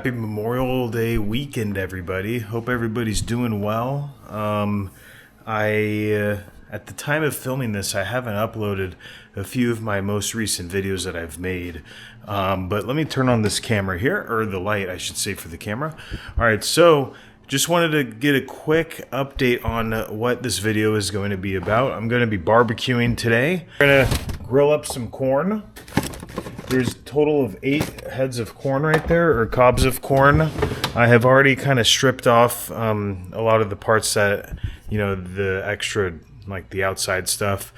Happy Memorial Day weekend, everybody. Hope everybody's doing well. At the time of filming this, I haven't uploaded a few of my most recent videos that I've made. But let me turn on this camera here, or the light, I should say, for the camera. All right, so just wanted to get a quick update on what this video is going to be about. I'm going to be barbecuing today. We're going to grill up some corn. There's a total of 8 heads of corn right there, or cobs of corn. I have already kind of stripped off a lot of the parts that, you know, the extra, like the outside stuff.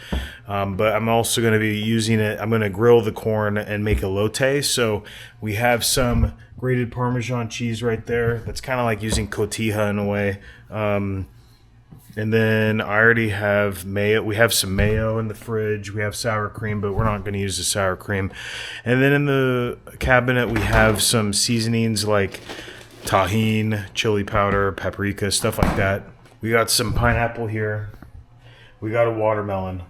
But I'm also going to be using it. I'm going to grill the corn and make a elote. So we have some grated Parmesan cheese right there. That's kind of like using cotija in a way. And then I already have mayo. We have some mayo in the fridge. We have sour cream, but we're not going to use the sour cream. And then in the cabinet, we have some seasonings like tahini, chili powder, paprika, stuff like that. We got some pineapple here. We got a watermelon.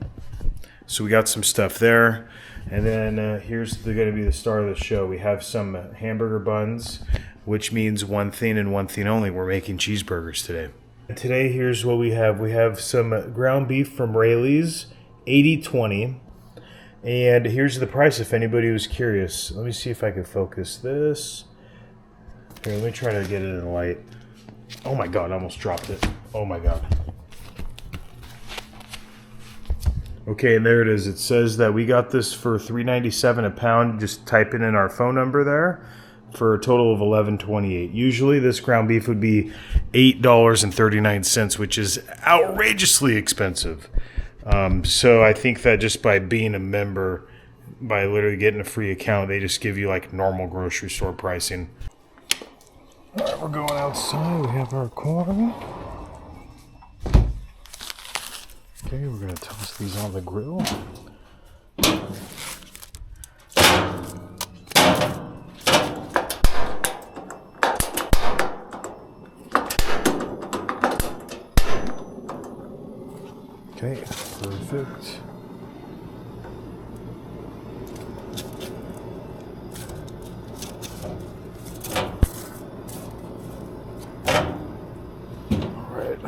So we got some stuff there. And then here's going to be the star of the show. We have some hamburger buns, which means one thing and one thing only. We're making cheeseburgers today. Today, here's what we have. We have some ground beef from Rayleigh's, 80/20. And here's the price if anybody was curious. Let me see if I can focus this. Here, let me try to get it in the light. Oh my God, I almost dropped it. Oh my God. Okay, and there it is. It says that we got this for $3.97 a pound. Just type it in our phone number there. For a total of $11.28. Usually this ground beef would be $8.39, which is outrageously expensive. So I think that just by being a member, by literally getting a free account, they just give you like normal grocery store pricing. All right, we're going outside. We have our corn. Okay, we're going to toss these on the grill. Okay, perfect. Alright.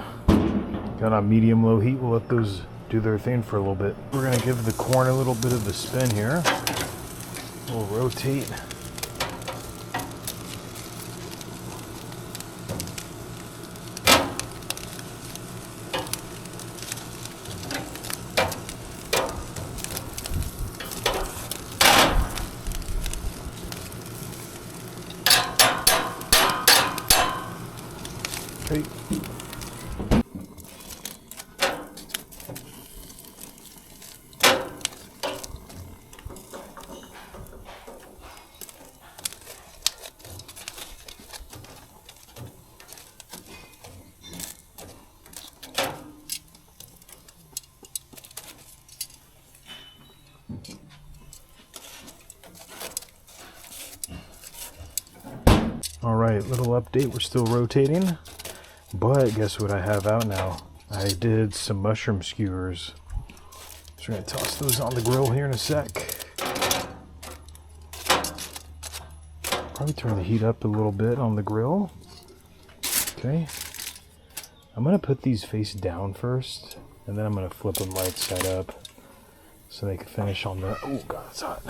Got on medium-low heat. We'll let those do their thing for a little bit. We're going to give the corn a little bit of a spin here. We'll rotate. Okay. All right, little update. We're still rotating. But guess what I have out now? I did some mushroom skewers. So we're going to toss those on the grill here in a sec. Probably turn the heat up a little bit on the grill. Okay. I'm going to put these face down first. And then I'm going to flip them right side up. So they can finish on the... Oh God, it's hot.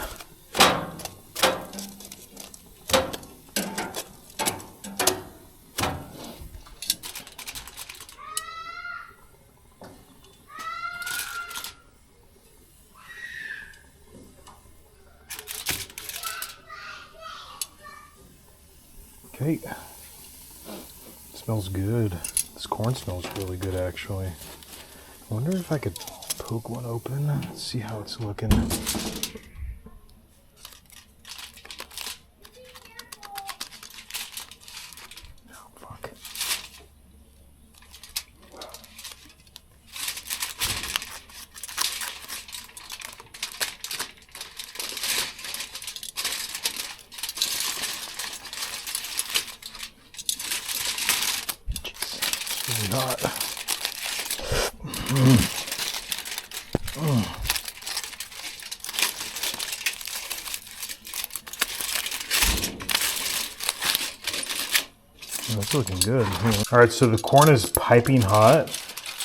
Okay, smells good. This corn smells really good, actually. I wonder if I could poke one open. Let's see how it's looking. Oh, fuck. Really hot. That's looking good. All right, so the corn is piping hot.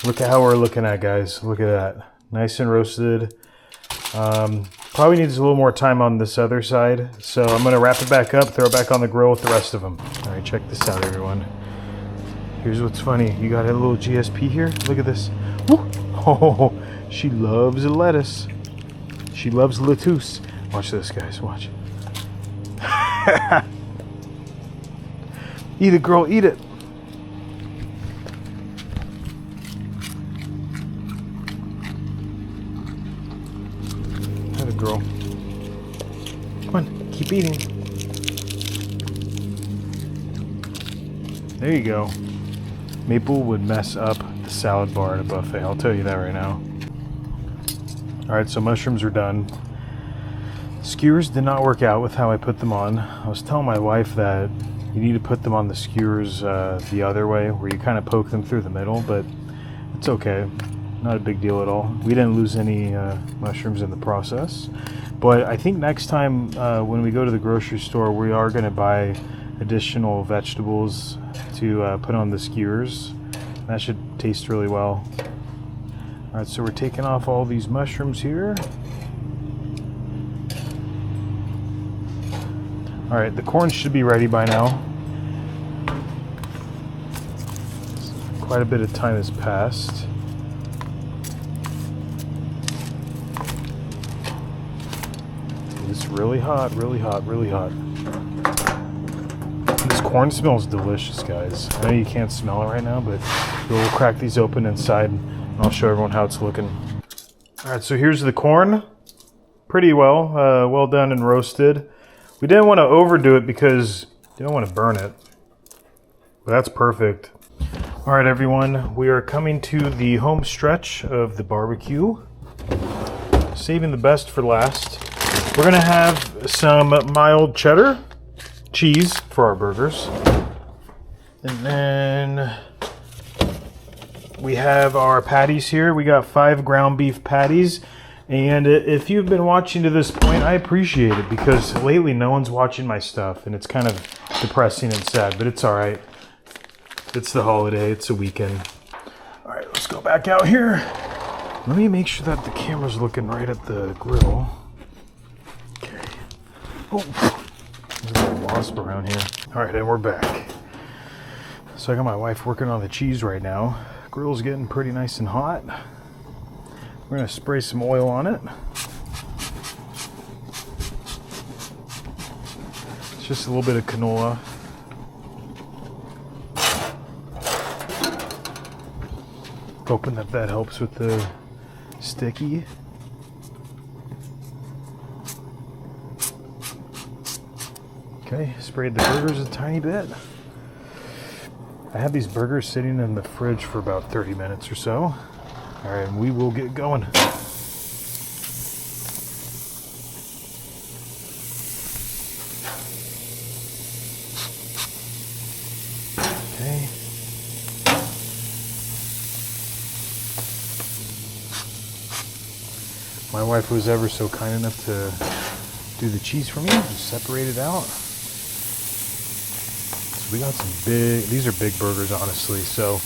Look at how we're looking at, guys. Look at that. Nice and roasted. Probably needs a little more time on this other side. So I'm going to wrap it back up, throw it back on the grill with the rest of them. All right, check this out, everyone. Here's what's funny. You got a little GSP here. Look at this. Woo! Oh, she loves lettuce. She loves lettuce. Watch this, guys. Watch. Eat it, girl. Eat it. Have it, girl. Come on. Keep eating. There you go. Maple would mess up the salad bar at a buffet. I'll tell you that right now. All right, so mushrooms are done. Skewers did not work out with how I put them on. I was telling my wife that you need to put them on the skewers the other way, where you kind of poke them through the middle, but it's okay. Not a big deal at all. We didn't lose any mushrooms in the process. But I think next time when we go to the grocery store, we are going to buy additional vegetables to put on the skewers. That should taste really well. All right, so we're taking off all these mushrooms here. All right, the corn should be ready by now. Quite a bit of time has passed. It's really hot, really hot, really hot. This corn smells delicious, guys. I know you can't smell it right now, but we'll crack these open inside and I'll show everyone how it's looking. All right, so here's the corn. Pretty well done and roasted. We didn't want to overdo it because you don't want to burn it. But that's perfect. All right, everyone, we are coming to the home stretch of the barbecue. Saving the best for last. We're gonna have some mild cheddar cheese for our burgers. And then we have our patties here. We got 5 ground beef patties. And if you've been watching to this point, I appreciate it because lately no one's watching my stuff and it's kind of depressing and sad, but it's all right. It's the holiday, it's a weekend. All right, let's go back out here. Let me make sure that the camera's looking right at the grill. Okay. Oh, there's a little wasp around here. All right, and we're back. So I got my wife working on the cheese right now. Grill's getting pretty nice and hot. We're gonna spray some oil on it. It's just a little bit of canola. Hoping that helps with the sticky. Okay, sprayed the burgers a tiny bit. I had these burgers sitting in the fridge for about 30 minutes or so. All right, and we will get going. Okay. My wife was ever so kind enough to do the cheese for me and separate it out. So we got some these are big burgers, honestly. So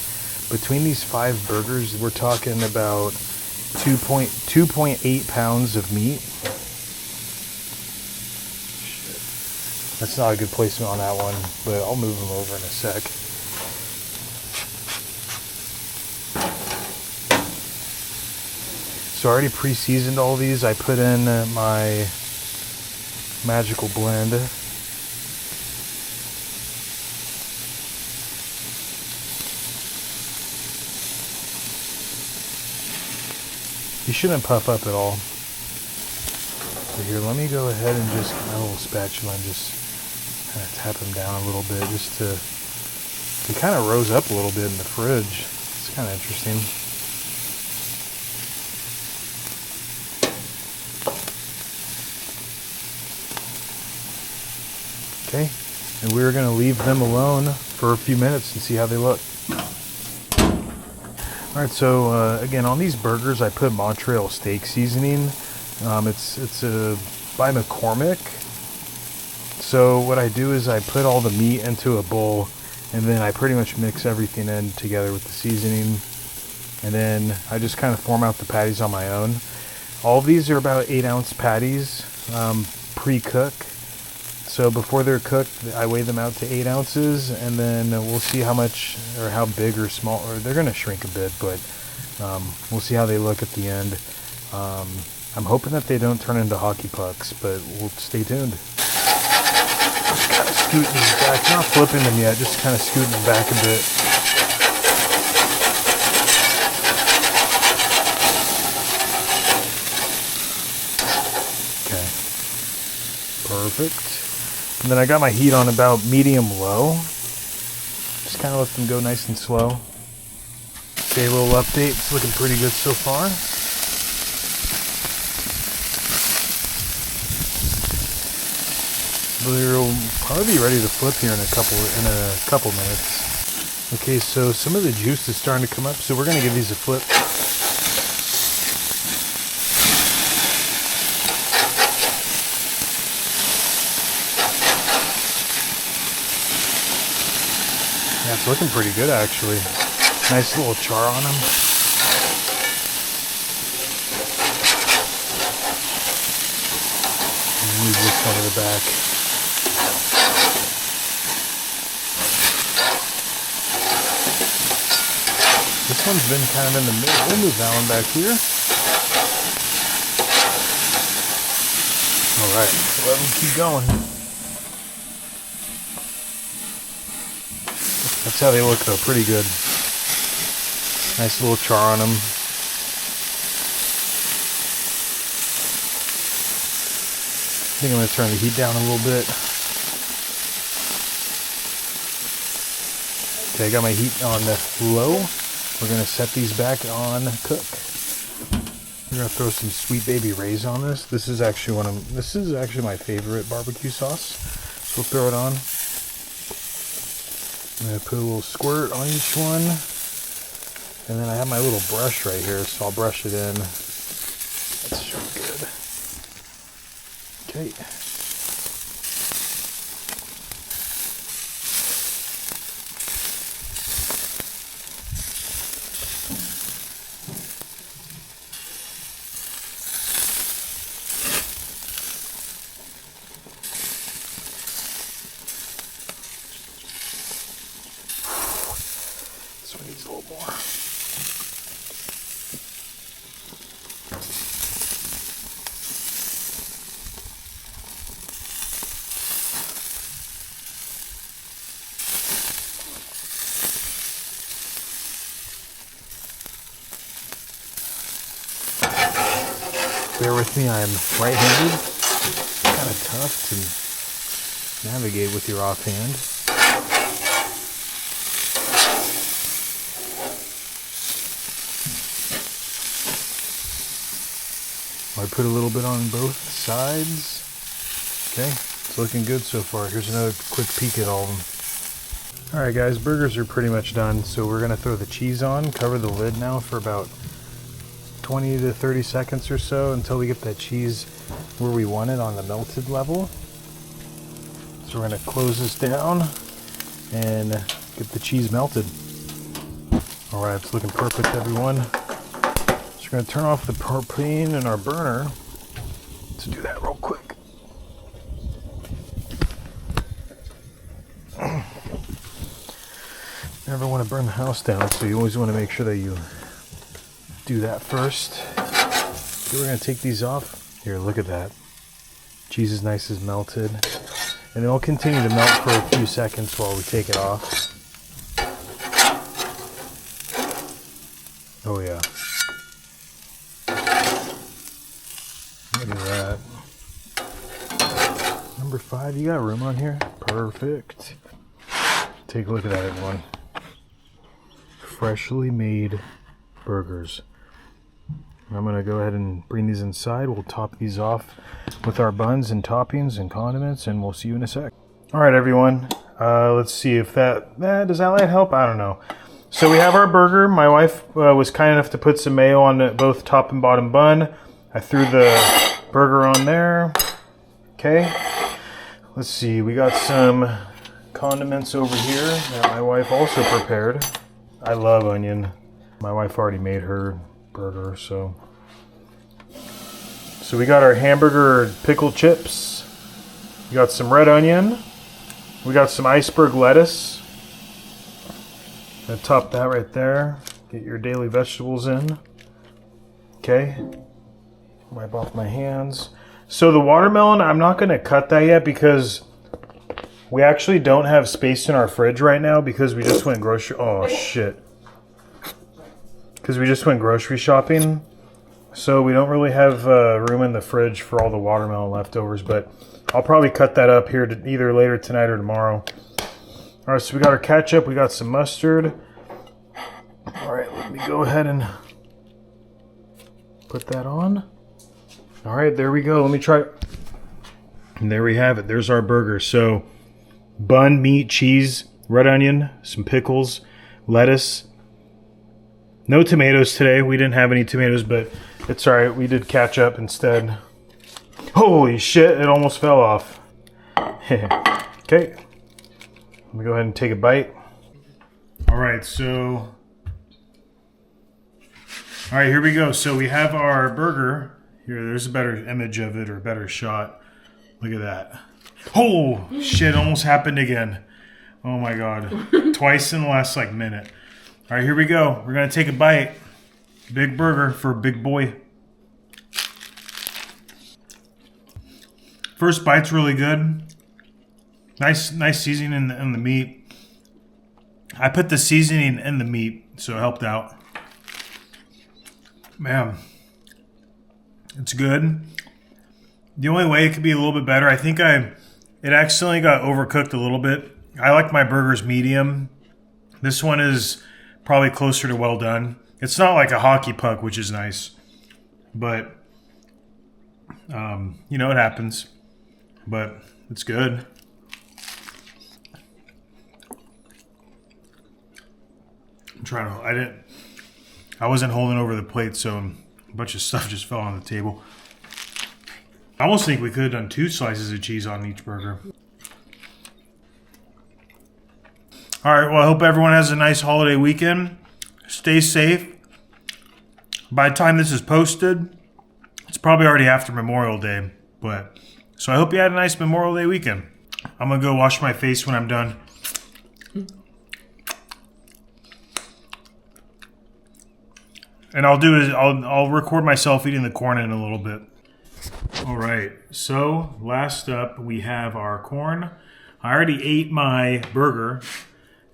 between these 5 burgers, we're talking about 2.8 pounds of meat. Shit. That's not a good placement on that one, but I'll move them over in a sec. So I already pre-seasoned all these. I put in my magical blend. You shouldn't puff up at all. But here, let me go ahead and just get my little spatula and just kind of tap them down a little bit, just to. They kind of rose up a little bit in the fridge. It's kind of interesting. Okay, and we're going to leave them alone for a few minutes and see how they look. All right, so again, on these burgers, I put Montreal steak seasoning. It's by McCormick. So what I do is I put all the meat into a bowl, And then I pretty much mix everything in together with the seasoning. And then I just kind of form out the patties on my own. All of these are about 8-ounce patties, pre-cook. So before they're cooked, I weigh them out to 8 ounces, and then we'll see how much or how big or small, or they're going to shrink a bit, but we'll see how they look at the end. I'm hoping that they don't turn into hockey pucks, but we'll stay tuned. Just kind of scooting these back, not flipping them yet, just kind of scooting them back a bit. Okay, perfect. And then I got my heat on about medium-low. Just kind of let them go nice and slow. Okay, a little update. It's looking pretty good so far. They'll probably be ready to flip here in a couple minutes. Okay, so some of the juice is starting to come up, so we're going to give these a flip. Yeah, it's looking pretty good actually. Nice little char on them. Move this one to the back. This one's been kind of in the middle. We'll move that one back here. Alright, let them keep going. That's how they look though, pretty good. Nice little char on them. I think I'm going to turn the heat down a little bit. Okay, I got my heat on low. We're going to set these back on cook. We're going to throw some Sweet Baby Ray's on this. This is actually my favorite barbecue sauce. So we'll throw it on. I'm going to put a little squirt on each one. And then I have my little brush right here, so I'll brush it in. That's so good. Okay. This one needs a little more. Bear with me, I'm right-handed. Kind of tough to navigate with your offhand. I put a little bit on both sides. Okay, it's looking good so far. Here's another quick peek at all of them. Alright guys, burgers are pretty much done, so we're going to throw the cheese on, cover the lid now for about 20 to 30 seconds or so until we get that cheese where we want it on the melted level. So we're going to close this down and get the cheese melted. Alright, it's looking perfect, everyone. So we're going to turn off the propane in our burner. Let's do that real quick. Never want to burn the house down, so you always want to make sure that you do that first. Okay, we're going to take these off. Here, look at that. Cheese is nice as melted. And it'll continue to melt for a few seconds while we take it off. Oh yeah. Look at that. Number 5, you got room on here? Perfect. Take a look at that, everyone. Freshly made burgers. I'm going to go ahead and bring these inside. We'll top these off with our buns and toppings and condiments, and we'll see you in a sec. Alright everyone, let's see if that, does that light help? I don't know. So we have our burger. My wife was kind enough to put some mayo on both top and bottom bun. I threw the burger on there. Okay. Let's see, we got some condiments over here that my wife also prepared. I love onion. My wife already made her burger, so we got our hamburger pickle chips. We got some red onion. We got some iceberg lettuce. Gonna top that right there. Get your daily vegetables in. Okay. Wipe off my hands. So the watermelon, I'm not gonna cut that yet because we actually don't have space in our fridge right now because we just went grocery. Oh shit. Because we just went grocery shopping. So we don't really have room in the fridge for all the watermelon leftovers, but I'll probably cut that up here to either later tonight or tomorrow. All right, so we got our ketchup, we got some mustard. All right, let me go ahead and put that on. All right, there we go. Let me try. And there we have it. There's our burger. So bun, meat, cheese, red onion, some pickles, lettuce. No tomatoes today. We didn't have any tomatoes, but it's all right. We did ketchup instead. Holy shit, it almost fell off. Okay. Let me go ahead and take a bite. All right, so... All right, here we go. So we have our burger. Here, there's a better image of it or a better shot. Look at that. Oh, shit, almost happened again. Oh my God. Twice in the last minute. All right, here we go. We're gonna take a bite. Big burger for a big boy. First bite's really good. Nice seasoning in the meat. I put the seasoning in the meat, so it helped out. Man, it's good. The only way it could be a little bit better, I think it accidentally got overcooked a little bit. I like my burgers medium. This one is probably closer to well done. It's not like a hockey puck, which is nice, but you know, it happens. But it's good. I'm trying to. I wasn't holding over the plate, so a bunch of stuff just fell on the table. I almost think we could have done 2 slices of cheese on each burger. All right, well, I hope everyone has a nice holiday weekend. Stay safe. By the time this is posted, it's probably already after Memorial Day. So I hope you had a nice Memorial Day weekend. I'm going to go wash my face when I'm done. And I'll record myself eating the corn in a little bit. All right, so last up we have our corn. I already ate my burger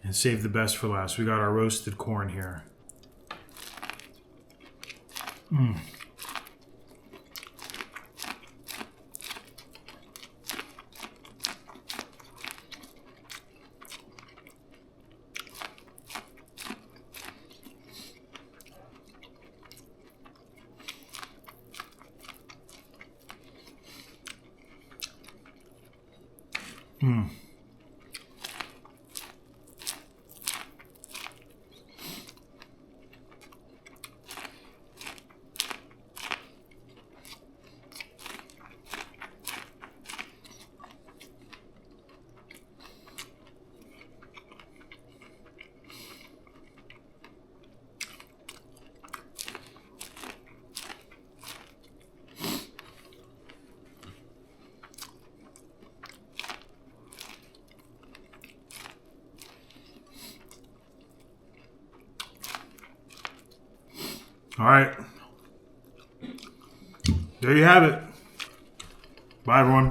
and saved the best for last. We got our roasted corn here. All right. There you have it. Bye, everyone.